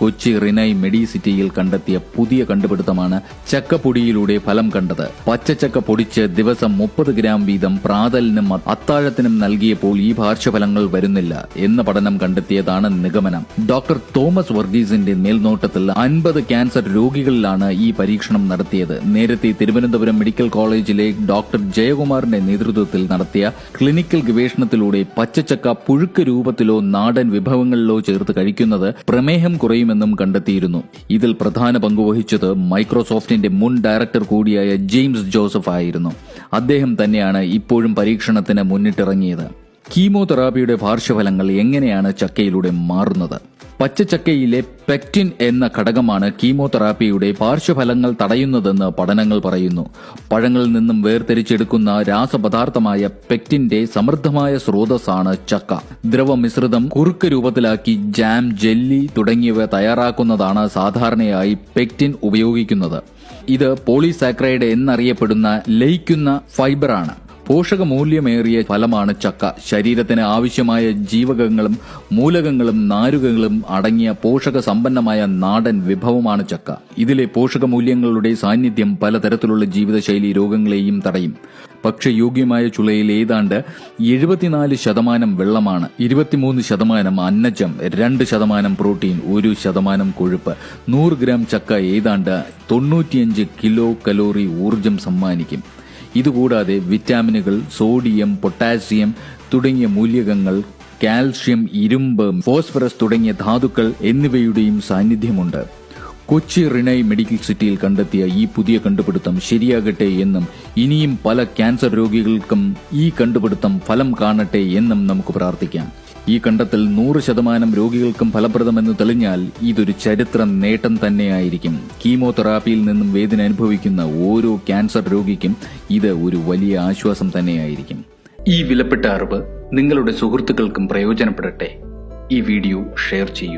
കൊച്ചി റിനൈ മെഡിസിറ്റിയിൽ കണ്ടെത്തിയ പുതിയ കണ്ടുപിടുത്തമാണ് ചക്കപ്പൊടിയിലൂടെ ഫലം കണ്ടത്. പച്ചച്ചക്ക പൊടിച്ച് ദിവസം 30 ഗ്രാം വീതം പ്രാതലിനും അത്താഴത്തിനും നൽകിയപ്പോൾ ഈ പാർശ്വഫലങ്ങൾ വരുന്നില്ല എന്ന പഠനം കണ്ടെത്തിയതാണ് നിഗമനം. ഡോക്ടർ തോമസ് വർഗീസിന്റെ മേൽനോട്ടത്തിൽ 50 ക്യാൻസർ രോഗികളിലാണ് ഈ പരീക്ഷണം നടത്തിയത്. നേരത്തെ തിരുവനന്തപുരം മെഡിക്കൽ കോളേജിലെ ഡോക്ടർ ജയകുമാറിന്റെ നേതൃത്വത്തിൽ നടത്തിയ ക്ലിനിക്കൽ ഗവേഷണത്തിലൂടെ പച്ചച്ചക്ക പുഴുക്ക് രൂപത്തിലോ നാടൻ വിഭവങ്ങളിലോ ചേർത്ത് കഴിക്കുന്നത് പ്രമേഹം കുറയുമെന്നും കണ്ടെത്തിയിരുന്നു. ഇതിൽ പ്രധാന പങ്കുവഹിച്ചത് മൈക്രോസോഫ്റ്റിന്റെ മുൻ ഡയറക്ടർ കൂടിയായ ജെയിംസ് ജോസഫ് ആയിരുന്നു. അദ്ദേഹം തന്നെയാണ് ഇപ്പോഴും പരീക്ഷണത്തിന് മുന്നിട്ടിറങ്ങിയത്. കീമോതെറാപ്പിയുടെ പാർശ്വഫലങ്ങൾ എങ്ങനെയാണ് ചക്കയിലൂടെ മാറുന്നത്? പച്ചച്ചക്കയിലെ പെക്റ്റിൻ എന്ന ഘടകമാണ് കീമോതെറാപ്പിയുടെ പാർശ്വഫലങ്ങൾ തടയുന്നതെന്ന് പഠനങ്ങൾ പറയുന്നു. പഴങ്ങളിൽ നിന്നും വേർതിരിച്ചെടുക്കുന്ന രാസപദാർത്ഥമായ പെക്റ്റിന്റെ സമൃദ്ധമായ സ്രോതസ്സാണ് ചക്ക. ദ്രവമിശ്രിതം കുറുക്ക് രൂപത്തിലാക്കി ജാം, ജെല്ലി തുടങ്ങിയവ തയ്യാറാക്കുന്നതാണ് സാധാരണയായി പെക്റ്റിൻ ഉപയോഗിക്കുന്നത്. ഇത് പോളിസാക്കറൈഡ് എന്നറിയപ്പെടുന്ന ലയിക്കുന്ന ഫൈബറാണ്. പോഷകമൂല്യമേറിയ ഫലമാണ് ചക്ക. ശരീരത്തിന് ആവശ്യമായ ജീവകങ്ങളും മൂലകങ്ങളും നാരുകളും അടങ്ങിയ പോഷക സമ്പന്നമായ നാടൻ വിഭവമാണ് ചക്ക. ഇതിലെ പോഷകമൂല്യങ്ങളുടെ സാന്നിധ്യം പലതരത്തിലുള്ള ജീവിതശൈലി രോഗങ്ങളെയും തടയും. ഭക്ഷ്യയോഗ്യമായ ചുളയിൽ ഏതാണ്ട് 74% വെള്ളമാണ്, 23% അന്നജം, 2% പ്രോട്ടീൻ, 1% കൊഴുപ്പ്. 100 ഗ്രാം ചക്ക ഏതാണ്ട് 95 കിലോ കലോറി ഊർജം സമ്മാനിക്കും. ഇതുകൂടാതെ വിറ്റാമിനുകൾ, സോഡിയം, പൊട്ടാസ്യം തുടങ്ങിയ മൂലകങ്ങൾ, കാൽഷ്യം, ഇരുമ്പ്, ഫോസ്ഫറസ് തുടങ്ങിയ ധാതുക്കൾ എന്നിവയുടെയും സാന്നിധ്യമുണ്ട്. കൊച്ചി റിനൈ മെഡിക്കൽ സിറ്റിയിൽ കണ്ടെത്തിയ ഈ പുതിയ കണ്ടുപിടുത്തം ശരിയാകട്ടെ എന്നും ഇനിയും പല ക്യാൻസർ രോഗികൾക്കും ഈ കണ്ടുപിടുത്തം ഫലം കാണട്ടെ എന്നും നമുക്ക് പ്രാർത്ഥിക്കാം. ഈ കണ്ടെത്തൽ 100% രോഗികൾക്കും ഫലപ്രദമെന്ന് തെളിഞ്ഞാൽ ഇതൊരു ചരിത്ര നേട്ടം തന്നെയായിരിക്കും. കീമോതെറാപ്പിയിൽ നിന്നും വേദന അനുഭവിക്കുന്ന ഓരോ ക്യാൻസർ രോഗിക്കും ഇത് ഒരു വലിയ ആശ്വാസം തന്നെയായിരിക്കും. ഈ വിലപ്പെട്ട അറിവ് നിങ്ങളുടെ സുഹൃത്തുക്കൾക്കും പ്രയോജനപ്പെടട്ടെ. ഈ വീഡിയോ ഷെയർ ചെയ്യൂ.